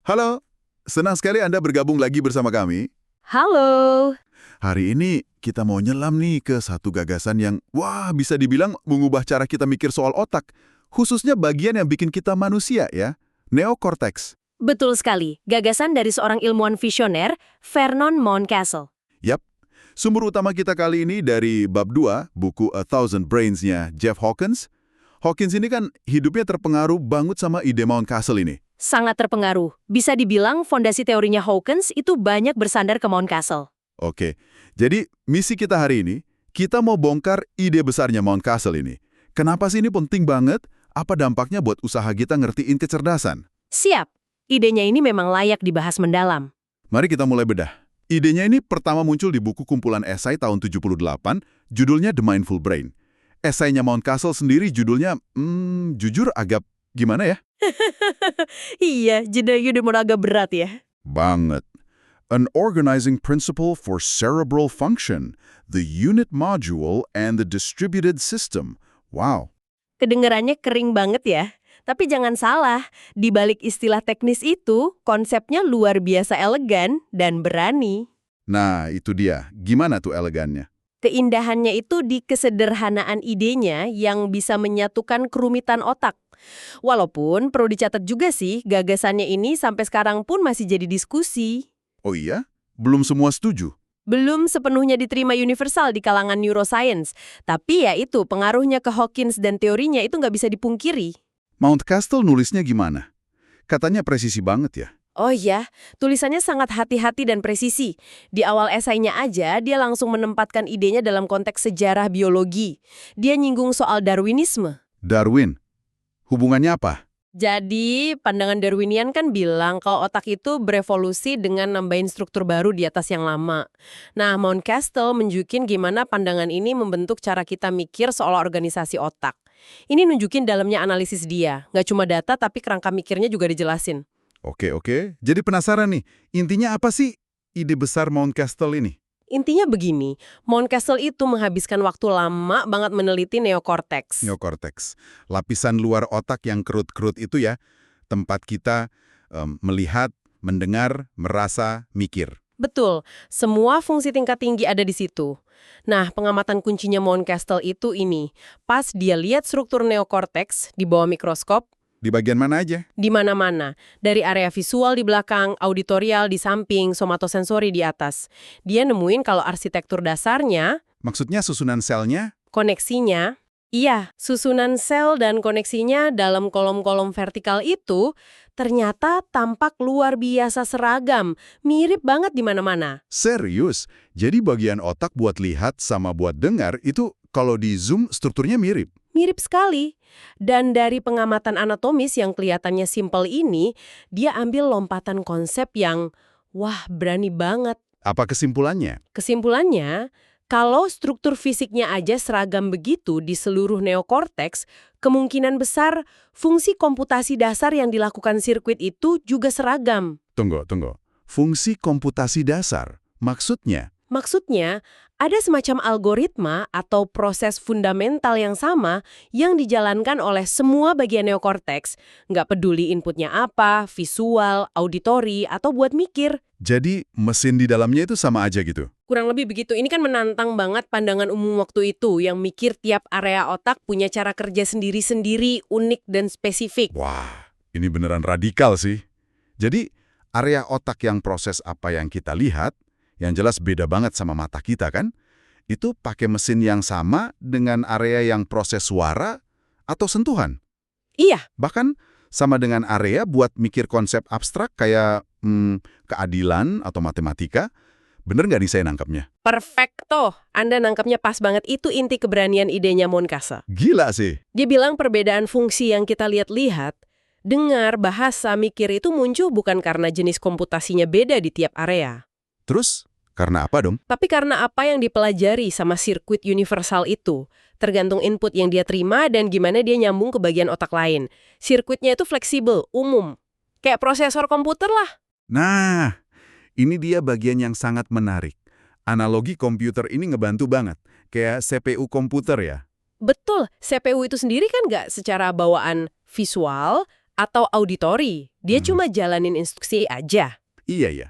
Halo, senang sekali Anda bergabung lagi bersama kami. Halo. Hari ini kita mau nyelam nih ke satu gagasan yang, bisa dibilang mengubah cara kita mikir soal otak. Khususnya bagian yang bikin kita manusia ya, neokorteks. Betul sekali, gagasan dari seorang ilmuwan visioner, Vernon Mountcastle. Yap, sumber utama kita kali ini dari bab 2, buku A Thousand Brains-nya Jeff Hawkins. Hawkins ini kan hidupnya terpengaruh banget sama ide Mountcastle ini. Sangat terpengaruh. Bisa dibilang fondasi teorinya Hawkins itu banyak bersandar ke Mountcastle. Oke, jadi misi kita hari ini, kita mau bongkar ide besarnya Mountcastle ini. Kenapa sih ini penting banget? Apa dampaknya buat usaha kita ngertiin kecerdasan? Siap. Idenya ini memang layak dibahas mendalam. Mari kita mulai bedah. Idenya ini pertama muncul di buku kumpulan esai tahun 78, judulnya The Mindful Brain. Esainya Mountcastle sendiri judulnya, jujur agak gimana ya? Iya, jedanya udah mulai agak berat ya. Banget. An organizing principle for cerebral function, the unit module, and the distributed system. Wow. Kedengarannya kering banget ya. Tapi jangan salah, di balik istilah teknis itu, konsepnya luar biasa elegan dan berani. Nah, itu dia. Gimana tuh elegannya? Keindahannya itu di kesederhanaan idenya yang bisa menyatukan kerumitan otak. Walaupun perlu dicatat juga sih, gagasannya ini sampai sekarang pun masih jadi diskusi. Oh iya? Belum semua setuju? Belum sepenuhnya diterima universal di kalangan neuroscience. Tapi ya itu, pengaruhnya ke Hawkins dan teorinya itu nggak bisa dipungkiri. Mountcastle nulisnya gimana? Katanya presisi banget ya? Oh iya, tulisannya sangat hati-hati dan presisi. Di awal esainya aja, dia langsung menempatkan idenya dalam konteks sejarah biologi. Dia nyinggung soal Darwinisme. Darwin. Hubungannya apa? Jadi, pandangan Darwinian kan bilang kalau otak itu berevolusi dengan nambahin struktur baru di atas yang lama. Nah, Mountcastle menunjukin gimana pandangan ini membentuk cara kita mikir soal organisasi otak. Ini nunjukin dalamnya analisis dia. Nggak cuma data, tapi kerangka mikirnya juga dijelasin. Oke. Jadi penasaran nih, intinya apa sih ide besar Mountcastle ini? Intinya begini, Mountcastle itu menghabiskan waktu lama banget meneliti neokorteks. Neokorteks. Lapisan luar otak yang kerut-kerut itu ya, tempat kita melihat, mendengar, merasa, mikir. Betul, semua fungsi tingkat tinggi ada di situ. Nah, pengamatan kuncinya Mountcastle itu ini. Pas dia lihat struktur neokorteks di bawah mikroskop, Di bagian mana aja? di mana-mana. Dari area visual di belakang, auditorial di samping, somatosensori di atas. Dia nemuin kalau arsitektur dasarnya, Maksudnya susunan selnya? koneksinya, iya, susunan sel dan koneksinya dalam kolom-kolom vertikal itu ternyata tampak luar biasa seragam, mirip banget di mana-mana. Serius? Jadi bagian otak buat lihat sama buat dengar itu kalau di zoom strukturnya mirip? Mirip sekali. Dan dari pengamatan anatomis yang kelihatannya simpel ini, dia ambil lompatan konsep yang, berani banget. Apa kesimpulannya? Kesimpulannya, kalau struktur fisiknya aja seragam begitu di seluruh neokorteks, kemungkinan besar fungsi komputasi dasar yang dilakukan sirkuit itu juga seragam. Tunggu. Fungsi komputasi dasar, maksudnya? Maksudnya, ada semacam algoritma atau proses fundamental yang sama yang dijalankan oleh semua bagian neokorteks. Nggak peduli inputnya apa, visual, auditori, atau buat mikir. Jadi mesin di dalamnya itu sama aja gitu? Kurang lebih begitu. Ini kan menantang banget pandangan umum waktu itu yang mikir tiap area otak punya cara kerja sendiri-sendiri, unik dan spesifik. Wah, ini beneran radikal sih. Jadi area otak yang proses apa yang kita lihat, yang jelas beda banget sama mata kita kan? Itu pakai mesin yang sama dengan area yang proses suara atau sentuhan. Iya, Bahkan sama dengan area buat mikir konsep abstrak kayak keadilan atau matematika. Bener nggak nih saya nangkepnya? perfecto. Anda nangkepnya pas banget. Itu inti keberanian idenya Mountcastle. Gila sih. Dia bilang perbedaan fungsi yang kita lihat-lihat, dengar, bahasa, mikir itu muncul bukan karena jenis komputasinya beda di tiap area. Terus, karena apa dong? Tapi karena apa yang dipelajari sama sirkuit universal itu, tergantung input yang dia terima dan gimana dia nyambung ke bagian otak lain. Sirkuitnya itu fleksibel, umum. Kayak prosesor komputer lah. Nah, ini dia bagian yang sangat menarik. Analogi komputer ini ngebantu banget. Kayak CPU komputer ya. Betul, CPU itu sendiri kan nggak secara bawaan visual, Atau auditori, dia cuma jalanin instruksi aja. Iya ya.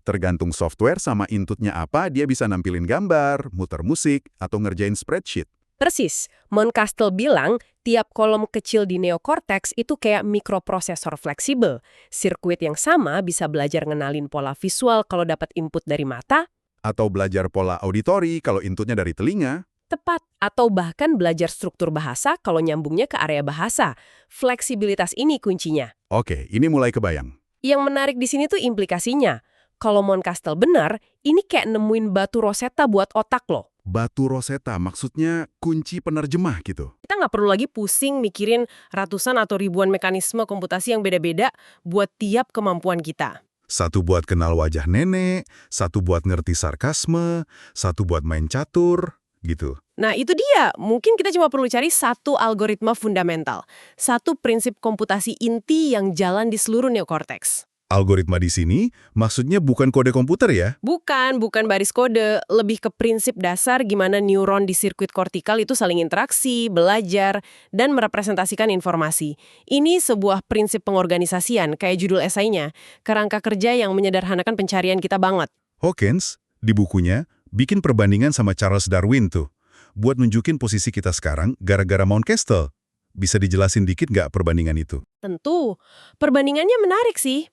Tergantung software sama inputnya apa, dia bisa nampilin gambar, muter musik, atau ngerjain spreadsheet. Persis, Mountcastle bilang tiap kolom kecil di neokortex itu kayak mikroprosesor fleksibel. Sirkuit yang sama bisa belajar ngenalin pola visual kalau dapat input dari mata, Atau belajar pola auditori kalau inputnya dari telinga. tepat, atau bahkan belajar struktur bahasa kalau nyambungnya ke area bahasa. Fleksibilitas ini kuncinya. Oke, ini mulai kebayang. Yang menarik di sini tuh implikasinya. Kalau Mountcastle benar, ini kayak nemuin batu Rosetta buat otak loh. Batu Rosetta maksudnya kunci penerjemah gitu. Kita nggak perlu lagi pusing mikirin ratusan atau ribuan mekanisme komputasi yang beda-beda buat tiap kemampuan kita. Satu buat kenal wajah nenek, satu buat ngerti sarkasme, satu buat main catur, gitu. Nah itu dia, mungkin kita cuma perlu cari satu algoritma fundamental. Satu prinsip komputasi inti yang jalan di seluruh neokorteks. Algoritma di sini maksudnya bukan kode komputer ya? Bukan baris kode, lebih ke prinsip dasar gimana neuron di sirkuit kortikal itu saling interaksi, belajar, dan merepresentasikan informasi. Ini sebuah prinsip pengorganisasian, kayak judul esainya, kerangka kerja yang menyederhanakan pencarian kita banget. Hawkins, di bukunya, bikin perbandingan sama Charles Darwin tuh, buat nunjukin posisi kita sekarang gara-gara Mountcastle. Bisa dijelasin dikit nggak perbandingan itu? Tentu, perbandingannya menarik sih.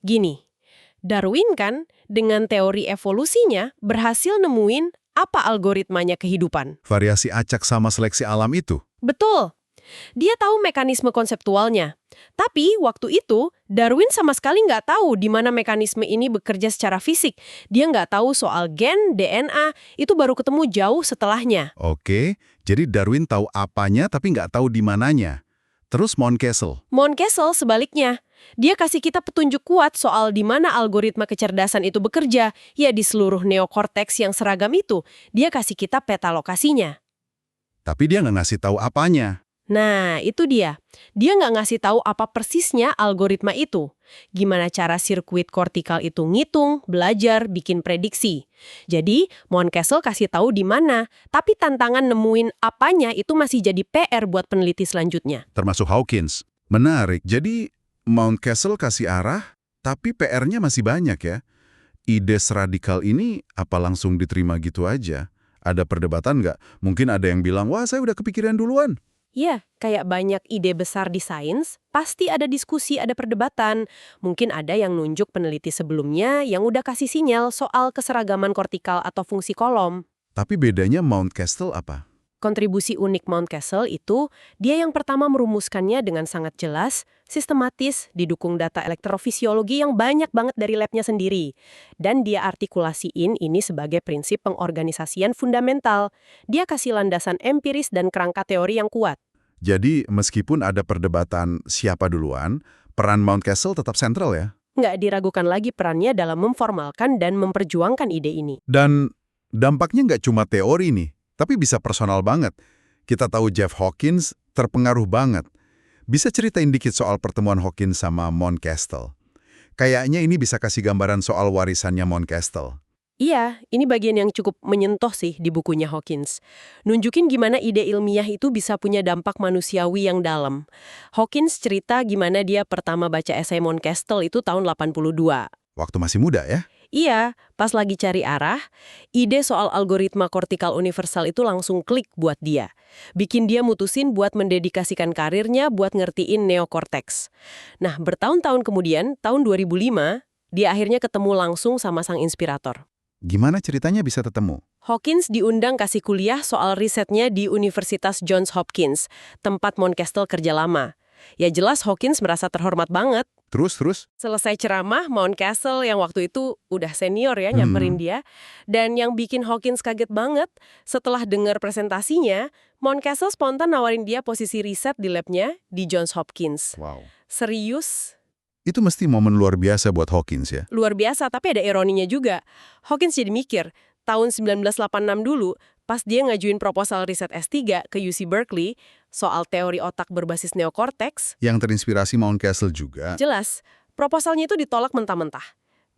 Gini, Darwin kan dengan teori evolusinya berhasil nemuin apa algoritmanya kehidupan. Variasi acak sama seleksi alam itu? Betul. Dia tahu mekanisme konseptualnya. Tapi waktu itu, Darwin sama sekali nggak tahu di mana mekanisme ini bekerja secara fisik. Dia nggak tahu soal gen, DNA, itu baru ketemu jauh setelahnya. Oke, jadi Darwin tahu apanya tapi nggak tahu di mananya. Terus Mountcastle sebaliknya. Dia kasih kita petunjuk kuat soal di mana algoritma kecerdasan itu bekerja. Ya di seluruh neokorteks yang seragam itu, dia kasih kita peta lokasinya. Tapi dia nggak ngasih tahu apanya. Nah, itu dia. Dia nggak ngasih tahu apa persisnya algoritma itu. Gimana cara sirkuit kortikal itu ngitung, belajar, bikin prediksi. Jadi, Mountcastle kasih tahu di mana, tapi tantangan nemuin apanya itu masih jadi PR buat peneliti selanjutnya. Termasuk Hawkins. Menarik, jadi Mountcastle kasih arah, tapi PR-nya masih banyak ya. Ide seradikal ini apa langsung diterima gitu aja? Ada perdebatan nggak? Mungkin ada yang bilang, wah saya udah kepikiran duluan. Ya, kayak banyak ide besar di sains, pasti ada diskusi, ada perdebatan. Mungkin ada yang nunjuk peneliti sebelumnya yang udah kasih sinyal soal keseragaman kortikal atau fungsi kolom. Tapi bedanya Mountcastle apa? Kontribusi unik Mountcastle itu, dia yang pertama merumuskannya dengan sangat jelas, sistematis, didukung data elektrofisiologi yang banyak banget dari labnya sendiri. Dan dia artikulasiin ini sebagai prinsip pengorganisasian fundamental. Dia kasih landasan empiris dan kerangka teori yang kuat. Jadi meskipun ada perdebatan siapa duluan, peran Mountcastle tetap sentral ya? Nggak diragukan lagi perannya dalam memformalkan dan memperjuangkan ide ini. Dan dampaknya nggak cuma teori nih, tapi bisa personal banget. Kita tahu Jeff Hawkins terpengaruh banget. Bisa ceritain dikit soal pertemuan Hawkins sama Mountcastle? Kayaknya ini bisa kasih gambaran soal warisannya Mountcastle. Iya, ini bagian yang cukup menyentuh sih di bukunya Hawkins. Nunjukin gimana ide ilmiah itu bisa punya dampak manusiawi yang dalam. Hawkins cerita gimana dia pertama baca esai Mountcastle itu tahun 82. Waktu masih muda ya? Iya, pas lagi cari arah, ide soal algoritma kortikal universal itu langsung klik buat dia. Bikin dia mutusin buat mendedikasikan karirnya buat ngertiin neokorteks. Nah, bertahun-tahun kemudian, tahun 2005, dia akhirnya ketemu langsung sama sang inspirator. Gimana ceritanya bisa ketemu? Hawkins diundang kasih kuliah soal risetnya di Universitas Johns Hopkins, tempat Mountcastle kerja lama. Ya jelas Hawkins merasa terhormat banget. Terus? Selesai ceramah, Mountcastle yang waktu itu udah senior ya nyamperin dia. Dan yang bikin Hawkins kaget banget, setelah dengar presentasinya, Mountcastle spontan nawarin dia posisi riset di labnya di Johns Hopkins. Wow. Serius? Itu mesti momen luar biasa buat Hawkins ya? Luar biasa, tapi ada ironinya juga. Hawkins jadi mikir, tahun 1986 dulu, pas dia ngajuin proposal riset S3 ke UC Berkeley soal teori otak berbasis neokorteks, Yang terinspirasi Mountcastle juga. jelas, proposalnya itu ditolak mentah-mentah.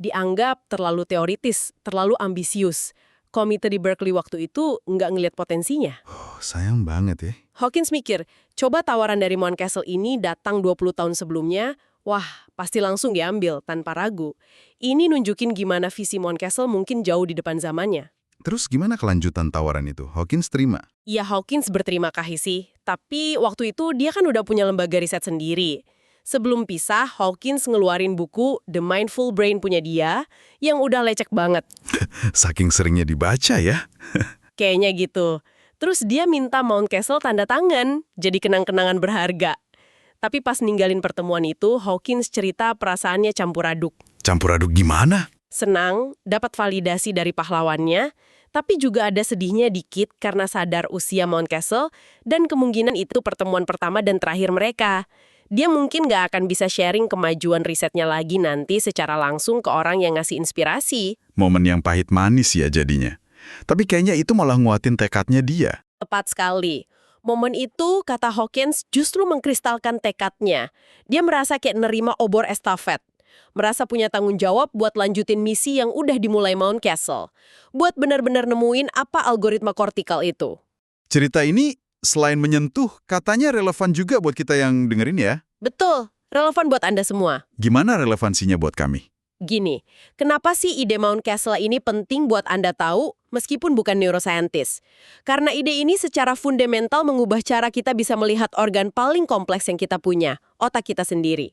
Dianggap terlalu teoritis, terlalu ambisius. komite di Berkeley waktu itu nggak ngelihat potensinya. Oh, sayang banget ya. Hawkins mikir, coba tawaran dari Mountcastle ini datang 20 tahun sebelumnya, wah, pasti langsung diambil tanpa ragu. Ini nunjukin gimana visi Mountcastle mungkin jauh di depan zamannya. Terus gimana kelanjutan tawaran itu? Hawkins terima? Ya, Hawkins berterima kasih sih, tapi waktu itu dia kan udah punya lembaga riset sendiri. Sebelum pisah, Hawkins ngeluarin buku The Mindful Brain punya dia, yang udah lecek banget. Saking seringnya dibaca ya. Kayaknya gitu. Terus dia minta Mountcastle tanda tangan, jadi kenang-kenangan berharga. Tapi pas ninggalin pertemuan itu, Hawkins cerita perasaannya campur aduk. Campur aduk gimana? Senang, dapat validasi dari pahlawannya, tapi juga ada sedihnya dikit karena sadar usia Mountcastle dan kemungkinan itu pertemuan pertama dan terakhir mereka. Dia mungkin nggak akan bisa sharing kemajuan risetnya lagi nanti secara langsung ke orang yang ngasih inspirasi. Momen yang pahit manis ya jadinya. Tapi kayaknya itu malah nguatin tekadnya dia. Tepat sekali. Momen itu, kata Hawkins, justru mengkristalkan tekadnya. Dia merasa kayak nerima obor estafet. Merasa punya tanggung jawab buat lanjutin misi yang udah dimulai Mountcastle. Buat benar-benar nemuin apa algoritma kortikal itu. Cerita ini selain menyentuh, katanya relevan juga buat kita yang dengerin ya. Betul, relevan buat Anda semua. Gimana relevansinya buat kami? Gini, kenapa sih ide Mountcastle ini penting buat Anda tahu meskipun bukan neuroscientist? Karena ide ini secara fundamental mengubah cara kita bisa melihat organ paling kompleks yang kita punya, otak kita sendiri.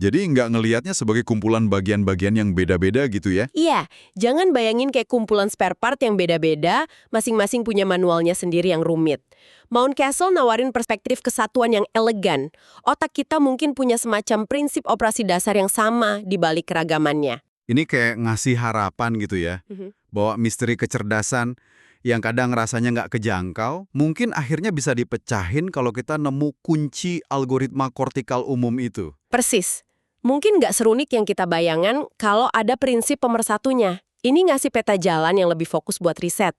Jadi nggak ngelihatnya sebagai kumpulan bagian-bagian yang beda-beda gitu ya? Iya, jangan bayangin kayak kumpulan spare part yang beda-beda, masing-masing punya manualnya sendiri yang rumit. Mountcastle nawarin perspektif kesatuan yang elegan. Otak kita mungkin punya semacam prinsip operasi dasar yang sama di balik keragamannya. Ini kayak ngasih harapan gitu ya, bahwa misteri kecerdasan yang kadang rasanya nggak kejangkau, mungkin akhirnya bisa dipecahin kalau kita nemu kunci algoritma kortikal umum itu. Persis. Mungkin nggak serunik yang kita bayangkan kalau ada prinsip pemersatunya. Ini ngasih peta jalan yang lebih fokus buat riset.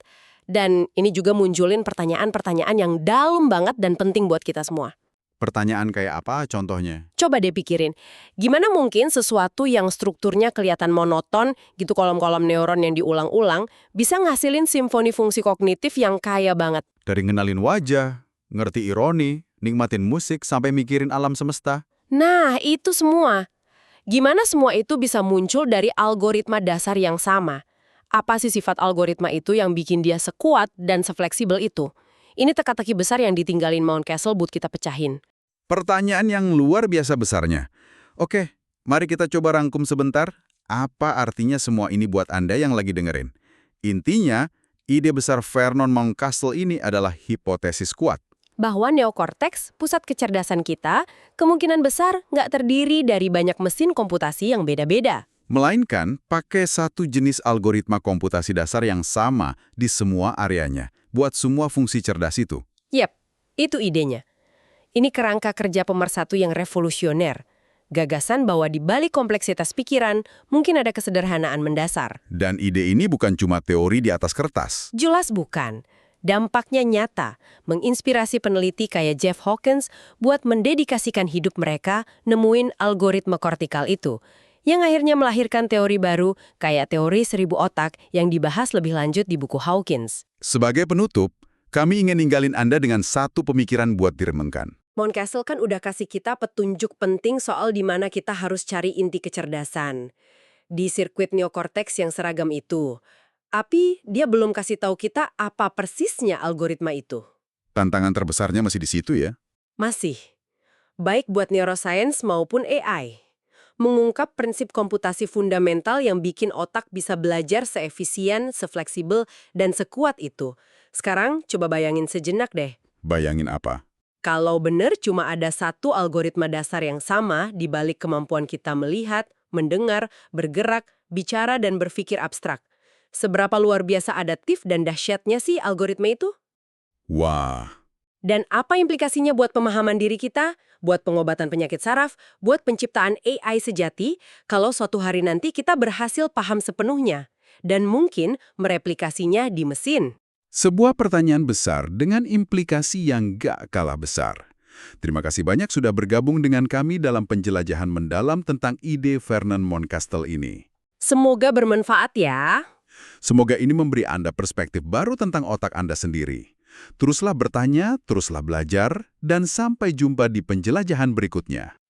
Dan ini juga munculin pertanyaan-pertanyaan yang dalam banget dan penting buat kita semua. Pertanyaan kayak apa contohnya? Coba deh pikirin, gimana mungkin sesuatu yang strukturnya kelihatan monoton, gitu kolom-kolom neuron yang diulang-ulang, bisa ngasilin simfoni fungsi kognitif yang kaya banget? Dari ngenalin wajah, ngerti ironi, nikmatin musik, sampai mikirin alam semesta. Nah, itu semua. Gimana semua itu bisa muncul dari algoritma dasar yang sama? Apa sih sifat algoritma itu yang bikin dia sekuat dan sefleksibel itu? Ini teka-teki besar yang ditinggalin Mountcastle buat kita pecahin. Pertanyaan yang luar biasa besarnya. Oke, mari kita coba rangkum sebentar. Apa artinya semua ini buat Anda yang lagi dengerin? Intinya, ide besar Vernon Mountcastle ini adalah hipotesis kuat. Bahwa neokorteks, pusat kecerdasan kita, kemungkinan besar nggak terdiri dari banyak mesin komputasi yang beda-beda. Melainkan pakai satu jenis algoritma komputasi dasar yang sama di semua areanya, buat semua fungsi cerdas itu. Yep, itu idenya. Ini kerangka kerja pemersatu yang revolusioner. Gagasan bahwa di balik kompleksitas pikiran, mungkin ada kesederhanaan mendasar. Dan ide ini bukan cuma teori di atas kertas. Jelas bukan. Dampaknya nyata, menginspirasi peneliti kayak Jeff Hawkins buat mendedikasikan hidup mereka nemuin algoritma kortikal itu, yang akhirnya melahirkan teori baru kayak teori 1000 otak yang dibahas lebih lanjut di buku Hawkins. Sebagai penutup, kami ingin ninggalin Anda dengan satu pemikiran buat direnungkan. Mountcastle kan udah kasih kita petunjuk penting soal di mana kita harus cari inti kecerdasan. Di sirkuit neokorteks yang seragam itu. Tapi dia belum kasih tahu kita apa persisnya algoritma itu. Tantangan terbesarnya masih di situ ya. Masih. Baik buat neuroscience maupun AI. Mengungkap prinsip komputasi fundamental yang bikin otak bisa belajar seefisien, sefleksibel, dan sekuat itu. Sekarang coba bayangin sejenak deh. Bayangin apa? Kalau benar cuma ada satu algoritma dasar yang sama di balik kemampuan kita melihat, mendengar, bergerak, bicara, dan berpikir abstrak. Seberapa luar biasa adaptif dan dahsyatnya sih algoritma itu? Wah. Dan apa implikasinya buat pemahaman diri kita, buat pengobatan penyakit saraf, buat penciptaan AI sejati, kalau suatu hari nanti kita berhasil paham sepenuhnya, dan mungkin mereplikasinya di mesin? Sebuah pertanyaan besar dengan implikasi yang gak kalah besar. Terima kasih banyak sudah bergabung dengan kami dalam penjelajahan mendalam tentang ide Vernon Mountcastle ini. Semoga bermanfaat ya. Semoga ini memberi Anda perspektif baru tentang otak Anda sendiri. Teruslah bertanya, teruslah belajar, dan sampai jumpa di penjelajahan berikutnya.